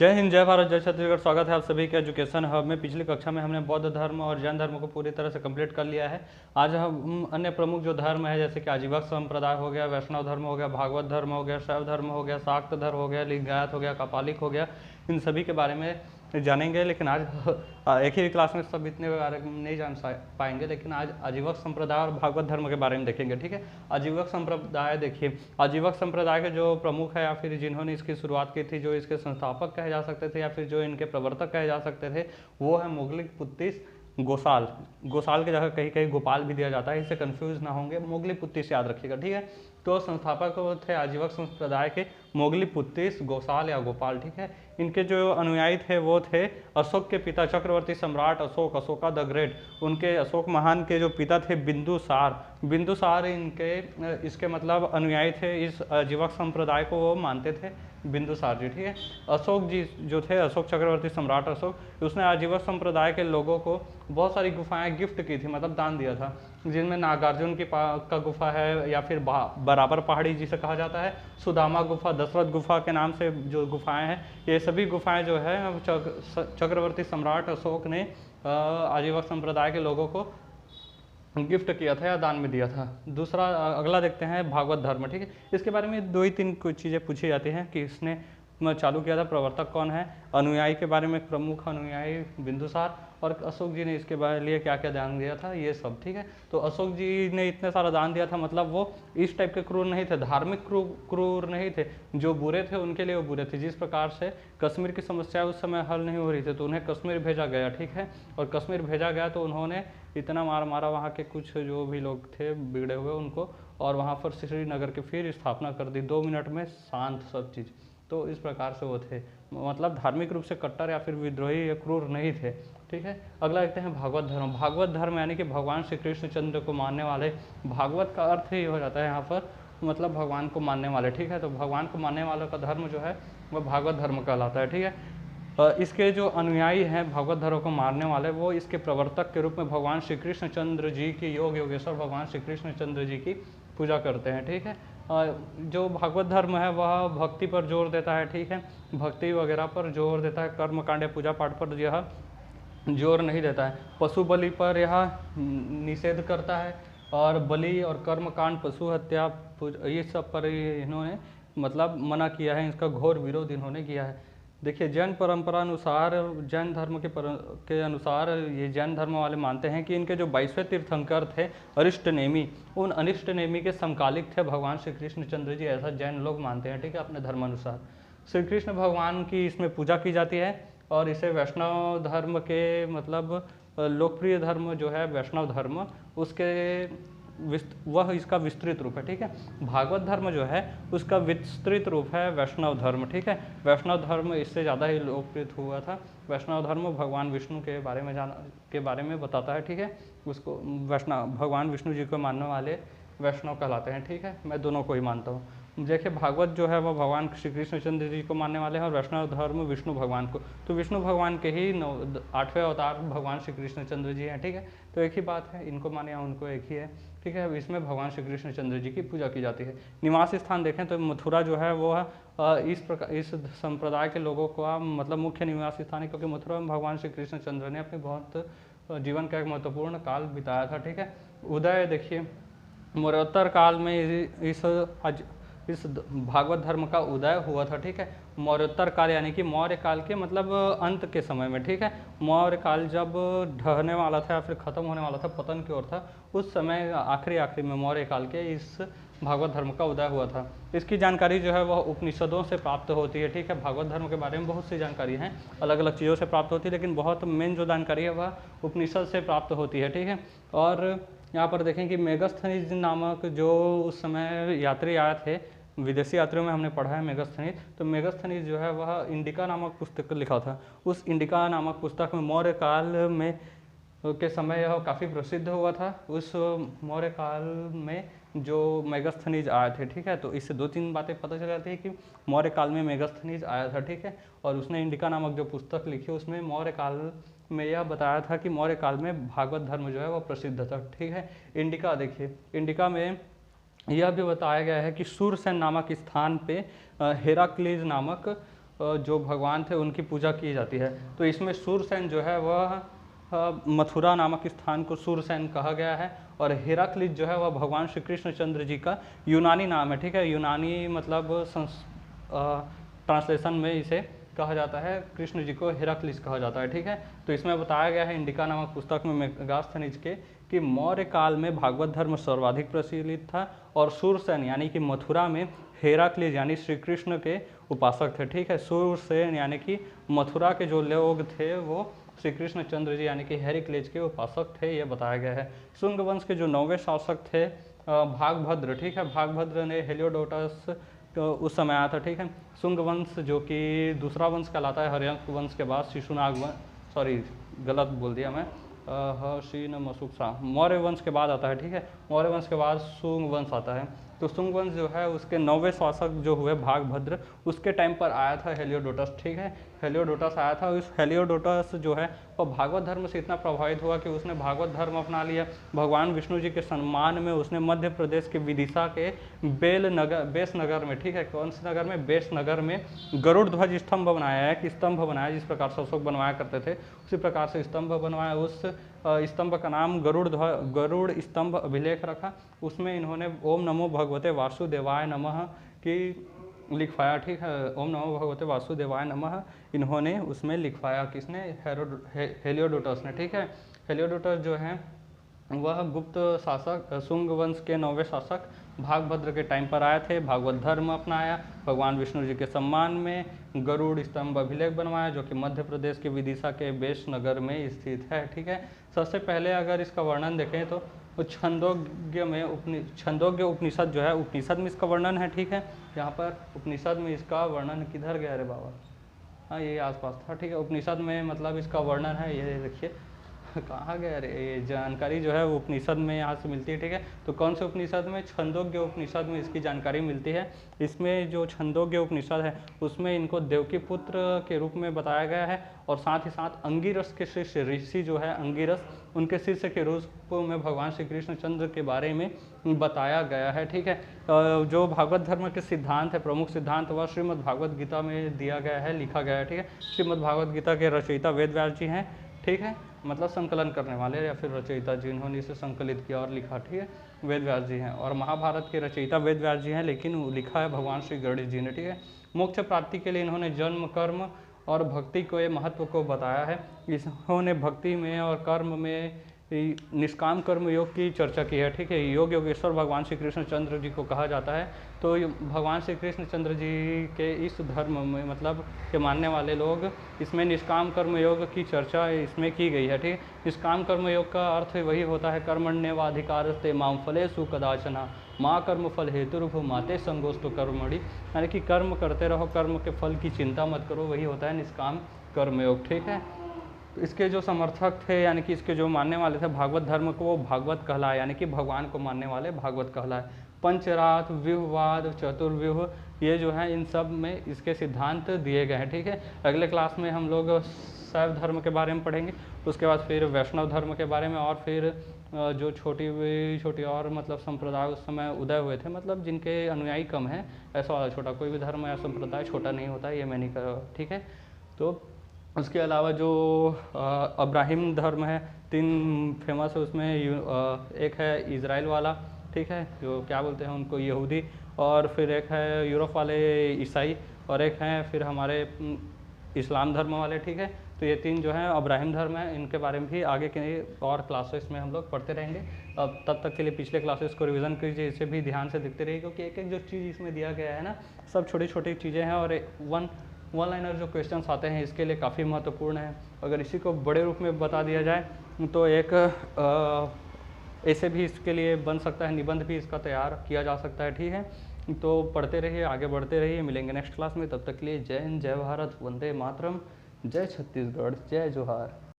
जय हिंद, जय भारत, जय छत्तीसगढ़। स्वागत है आप सभी के एजुकेशन हब में। पिछली कक्षा में हमने बौद्ध धर्म और जैन धर्म को पूरी तरह से कंप्लीट कर लिया है। आज हम अन्य प्रमुख जो धर्म है, जैसे कि आजीवक संप्रदाय हो गया, वैष्णव धर्म हो गया, भागवत धर्म हो गया, शैव धर्म हो गया, शाक्त धर्म हो गया, लिंगायत हो गया, कापालिक हो गया, इन सभी के बारे में जानेंगे। लेकिन आज एक ही क्लास में सब इतने बारे में नहीं जान पाएंगे, लेकिन आज आजीवक संप्रदाय और भागवत धर्म के बारे में देखेंगे। ठीक है, आजीवक संप्रदाय देखिए, आजीवक संप्रदाय के जो प्रमुख है या फिर जिन्होंने इसकी शुरुआत की थी, जो इसके संस्थापक कहे जा सकते थे या फिर जो इनके प्रवर्तक कहे जा सकते थे, वो है मोगलिक पुत्तिस गोसाल। गोसाल की जगह कहीं कहीं गोपाल भी दिया जाता है, इससे कंफ्यूज ना होंगे, मोगली पुत्तिस याद रखिएगा। ठीक है, तो संस्थापक थे आजीवक संप्रदाय के मोगली पुत्तिस गोसाल या गोपाल। ठीक है, इनके जो अनुयायी थे वो थे अशोक के पिता चक्रवर्ती सम्राट अशोक, अशोका द ग्रेट। उनके अशोक महान के जो पिता थे बिंदुसार, बिंदुसार इनके इसके मतलब अनुयायी थे। इस आजीवक संप्रदाय को वो मानते थे बिंदुसार जी। ठीक है, अशोक जी जो थे, अशोक चक्रवर्ती सम्राट अशोक, उसने आजीवक संप्रदाय के लोगों को बहुत सारी गुफाएं गिफ्ट की थी, मतलब दान दिया था, जिनमें नागार्जुन की का गुफा है, या फिर बराबर पहाड़ी जिसे कहा जाता है, सुदामा गुफा, दशरथ गुफा के नाम से जो गुफाएं हैं, ये सभी गुफाएं जो है चक्रवर्ती सम्राट अशोक ने आजीवक संप्रदाय के लोगों को गिफ्ट किया था या दान में दिया था। दूसरा अगला देखते हैं भागवत धर्म। ठीक है, इसके बारे में दो ही तीन कुछ चीज़ें पूछी जाती हैं कि इसने चालू किया था, प्रवर्तक कौन है, अनुयायी के बारे में, प्रमुख अनुयायी बिंदुसार, और अशोक जी ने इसके लिए क्या क्या दान दिया था, ये सब। ठीक है, तो अशोक जी ने इतने सारा दान दिया था, मतलब वो इस टाइप के क्रूर नहीं थे, धार्मिक क्रूर नहीं थे। जो बुरे थे उनके लिए वो बुरे थे। जिस प्रकार से कश्मीर की समस्या उस समय हल नहीं हो रही थी, तो उन्हें कश्मीर भेजा गया। ठीक है, और कश्मीर भेजा गया तो उन्होंने इतना मारा वहाँ के कुछ जो भी लोग थे बिगड़े हुए उनको, और वहाँ पर श्रीनगर की फिर स्थापना कर दी 2 मिनट में, शांत सब चीज़। तो इस प्रकार से वो थे, मतलब धार्मिक रूप से कट्टर या फिर विद्रोही या क्रूर नहीं थे। ठीक है, अगला देखते हैं भागवत धर्म। भागवत धर्म यानी कि भगवान श्री कृष्ण चंद्र को मानने वाले। भागवत का अर्थ ही हो जाता है यहाँ पर, मतलब भगवान को मानने वाले। ठीक है, तो भगवान को मानने वालों का धर्म जो है वह भागवत धर्म कहलाता है। ठीक है, इसके जो अनुयायी हैं भागवत धर्म को मानने वाले, वो इसके प्रवर्तक के रूप में भगवान श्री कृष्ण चंद्र जी की, योग योगेश्वर भगवान श्री कृष्ण चंद्र जी की पूजा करते हैं। ठीक है, जो भागवत धर्म है वह भक्ति पर जोर देता है। ठीक है, भक्ति वगैरह पर जोर देता है, कर्म कांड पूजा पाठ पर यह जोर नहीं देता है। पशु बलि पर यह निषेध करता है, और बलि और कर्म कांड, पशु हत्या, ये सब पर इन्होंने मतलब मना किया है, इसका घोर विरोध इन्होंने किया है। देखिए, जैन परंपरा अनुसार, जैन धर्म के अनुसार ये जैन धर्म वाले मानते हैं कि इनके जो 22वें तीर्थंकर थे अरिष्टनेमी, उन अरिष्टनेमी के समकालिक थे भगवान श्री कृष्ण चंद्र जी, ऐसा जैन लोग मानते हैं। ठीक है, अपने धर्म अनुसार श्री कृष्ण भगवान की इसमें पूजा की जाती है, और इसे वैष्णव धर्म के मतलब लोकप्रिय धर्म जो है वैष्णव धर्म, उसके वह इसका विस्तृत रूप है। ठीक है, भागवत धर्म जो है उसका विस्तृत रूप है वैष्णव धर्म। ठीक है, वैष्णव धर्म इससे ज़्यादा ही लोकप्रिय हुआ था। वैष्णव धर्म भगवान विष्णु के बारे में बताता है। ठीक है, उसको वैष्णव भगवान विष्णु जी को मानने वाले वैष्णव कहलाते हैं। ठीक है, मैं दोनों को ही मानता हूँ। देखिए, भागवत जो है वह भगवान श्री कृष्ण चंद्र जी को मानने वाले हैं, और वैष्णव धर्म विष्णु भगवान को। तो विष्णु भगवान के ही 8वें अवतार भगवान श्री कृष्ण चंद्र जी हैं। ठीक है, तो एक ही बात है, इनको माने या उनको एक ही है। ठीक है, इसमें भगवान श्री कृष्ण चंद्र जी की पूजा की जाती है। निवास स्थान देखें तो मथुरा जो है वो इस संप्रदाय के लोगों का मतलब मुख्य निवास स्थान है, क्योंकि मथुरा में भगवान श्री कृष्ण चंद्र ने अपनी बहुत जीवन का एक महत्वपूर्ण काल बिताया था। ठीक है, उदय देखिए, मौर्योत्तर काल में इस भागवत धर्म का उदय हुआ था। ठीक है, मौर्योत्तर काल यानी कि मौर्य काल के मतलब अंत के समय में। ठीक है, मौर्य काल जब ढहने वाला था या फिर ख़त्म होने वाला था, पतन की ओर था, उस समय आखिरी में मौर्य काल के इस भागवत धर्म का उदय हुआ था। इसकी जानकारी जो है वह उपनिषदों से प्राप्त होती है। ठीक है, भागवत धर्म के बारे में बहुत सी जानकारी हैं, अलग अलग चीज़ों से प्राप्त होती है, लेकिन बहुत मेन जो जानकारी है वह उपनिषद से प्राप्त होती है। ठीक है, और यहाँ पर देखें कि मेगस्थनीज नामक जो उस समय यात्री आए थे, विदेशी यात्रियों में हमने पढ़ा है मेगस्थनीज। तो मेगस्थनीज जो है वह इंडिका नामक पुस्तक लिखा था। उस इंडिका नामक पुस्तक में मौर्य काल में के समय यह काफ़ी प्रसिद्ध हुआ था। उस मौर्य काल में जो मेगस्थनीज आए थे। ठीक है, तो इससे 2-3 बातें पता चल जाती है कि मौर्य काल में मेगस्थनीज आया था। ठीक है, और उसने इंडिका नामक जो पुस्तक लिखी, उसमें मौर्य काल में यह बताया था कि मौर्य काल में भागवत धर्म जो है वह प्रसिद्ध था। ठीक है, इंडिका देखिए, इंडिका में यह भी बताया गया है कि सूरसेन नामक स्थान पे हेराक्लीज नामक जो भगवान थे उनकी पूजा की जाती है। तो इसमें सूरसेन जो है वह मथुरा नामक स्थान को सूरसेन कहा गया है, और हेराक्लिस जो है वह भगवान श्री कृष्णचंद्र जी का यूनानी नाम है, ठीक है। यूनानी मतलब ट्रांसलेशन में इसे कहा जाता है, कृष्ण जी को हेराक्लिस कहा जाता है, ठीक है। तो इसमें बताया गया है इंडिका नामक पुस्तक में मेगास्थनीज के कि मौर्य काल में भागवत धर्म सर्वाधिक प्रचलित था, और सूरसेन यानी कि मथुरा में हेराक्लिस यानी श्री कृष्ण के उपासक थे, ठीक है। सूरसेन यानी कि मथुरा के जो लोग थे वो श्री कृष्णचंद्र जी यानी कि हेराक्लिस के उपासक थे, यह बताया गया है। शुंग वंश के जो 9वें शासक थे भागभद्र, ठीक है। भागभद्र ने हेलियोडोटस उस समय आया था, ठीक है। शुंग वंश जो कि दूसरा वंश कहलाता है हर्यंक वंश के बाद, शिशुनाग वंश, सॉरी गलत बोल दिया मैं, शीन मसुक मौर्य वंश के बाद आता है, ठीक है। मौर्य वंश के बाद शुंग वंश आता है। तो शुंग वंश जो है उसके 9वें शासक जो हुए भागभद्र, उसके टाइम पर आया था हेलियोडोटस, ठीक है। हेलियोडोटस आया था। उस हेलियोडोटस जो है वह भागवत धर्म से इतना प्रभावित हुआ कि उसने भागवत धर्म अपना लिया। भगवान विष्णु जी के सम्मान में उसने मध्य प्रदेश के विदिशा के बेस नगर में, ठीक है, कौन से नगर में, बेस नगर में गरुड़ ध्वज स्तंभ बनाया है, कि स्तंभ बनाया जिस प्रकार से अशोक बनवाया करते थे उसी प्रकार से स्तंभ बनवाया। उस स्तंभ का नाम गरुड़ स्तंभ अभिलेख रखा। उसमें इन्होंने ओम नमो भगवते वासुदेवाय नमः की लिखवाया, ठीक है। ओम नमो भगवते वासुदेवाय नमः इन्होंने उसमें लिखवाया, किसने, हेलियोडोटस ने, ठीक है। हेलियोडोटस जो है वह गुप्त शासक शुंग वंश के 9वें शासक भागभद्र के टाइम पर आए थे। भागवत धर्म अपनाया, भगवान विष्णु जी के सम्मान में गरुड़ स्तंभ अभिलेख बनवाया, जो कि मध्य प्रदेश के विदिशा के बेस नगर में स्थित है, ठीक है। सबसे पहले अगर इसका वर्णन देखें तो छंदोग्य उपनिषद जो है, उपनिषद में इसका वर्णन है, ठीक है। यहाँ पर उपनिषद में इसका वर्णन किधर गया रे बाबा, हाँ ये आसपास था, ठीक है। उपनिषद में मतलब इसका वर्णन है, ये देखिए कहाँ गया रे, ये जानकारी जो है वो उपनिषद में यहाँ से मिलती है, ठीक है। तो कौन से उपनिषद में, छंदोग्य उपनिषद में इसकी जानकारी मिलती है। इसमें जो छंदोग्य उपनिषद है उसमें इनको देवकी पुत्र के रूप में बताया गया है, और साथ ही साथ अंगिरस के शिष्य ऋषि जो है अंगिरस, उनके शिष्य के रूप में भगवान श्री कृष्णचंद्र के बारे में बताया गया है, ठीक है। जो भागवत धर्म के सिद्धांत है, प्रमुख सिद्धांत, वह श्रीमद् भागवत गीता में दिया गया है, लिखा गया है, ठीक है। श्रीमद् भागवत गीता के रचयिता वेद व्यास जी हैं, ठीक है, मतलब संकलन करने वाले या फिर रचयिता जिन्होंने इसे संकलित किया और लिखा, ठीक है, वेद व्यास जी हैं। और महाभारत के रचयिता वेद व्यास जी हैं, लेकिन लिखा है भगवान श्री गणेश जी ने, ठीक है। मोक्ष प्राप्ति के लिए इन्होंने जन्म, कर्म और भक्ति को, ये महत्व को बताया है। इन्होंने भक्ति में और कर्म में निष्काम कर्म योग की चर्चा की है, ठीक है। योग योगेश्वर भगवान श्री कृष्णचंद्र जी को कहा जाता है। तो भगवान श्री कृष्णचंद्र जी के इस धर्म में मतलब के मानने वाले लोग, इसमें निष्काम कर्म योग की चर्चा इसमें की गई है, ठीक है। निष्काम कर्म योग का अर्थ वही होता है, कर्मण्येवाधिकारस्ते मां फलेषु कदाचन माँ कर्म फल हेतुर्भु माते संगोस्तु कर्मणि, यानी कि कर्म करते रहो, कर्म के फल की चिंता मत करो, वही होता है निष्काम कर्मयोग, ठीक है। तो इसके जो समर्थक थे यानी कि इसके जो मानने वाले थे भागवत धर्म को, वो भागवत कहलाए, यानी कि भगवान को मानने वाले भागवत कहलाए। पंचरात, व्यूहवाद, चतुर्व्यूह, ये जो है इन सब में इसके सिद्धांत दिए गए हैं, ठीक है। अगले क्लास में हम लोग शैव धर्म के बारे में पढ़ेंगे, उसके बाद फिर वैष्णव धर्म के बारे में, और फिर जो छोटी और मतलब संप्रदाय उस समय उदय हुए थे, मतलब जिनके अनुयायी कम हैं, ऐसा वाला छोटा, कोई भी धर्म या संप्रदाय छोटा नहीं होता, ये मैं नहीं कर, ठीक है। तो उसके अलावा जो अब्राहिम धर्म है, 3 फेमस है उसमें, एक है इज़राइल वाला, ठीक है, जो क्या बोलते हैं उनको, यहूदी, और फिर एक है यूरोप वाले ईसाई, और एक हैं फिर हमारे इस्लाम धर्म वाले, ठीक है। तो ये 3 जो हैं अब्राहिम धर्म है, इनके बारे में भी आगे के और क्लासेस में हम लोग पढ़ते रहेंगे। अब तब तक के लिए पिछले क्लासेस को रिवीजन कीजिए, इसे भी ध्यान से देखते रहिए, क्योंकि एक एक जो चीज़ इसमें दिया गया है ना, सब छोटी छोटी चीज़ें हैं, और वन लाइनर जो क्वेश्चंस आते हैं इसके लिए काफ़ी महत्वपूर्ण है। अगर इसी को बड़े रूप में बता दिया जाए तो एक ऐसे भी इसके लिए बन सकता है, निबंध भी इसका तैयार किया जा सकता है, ठीक है। तो पढ़ते रहिए, आगे बढ़ते रहिए, मिलेंगे नेक्स्ट क्लास में। तब तक के लिए जय हिंद, जय भारत, वंदे मातरम, जय छत्तीसगढ़, जय जोहार।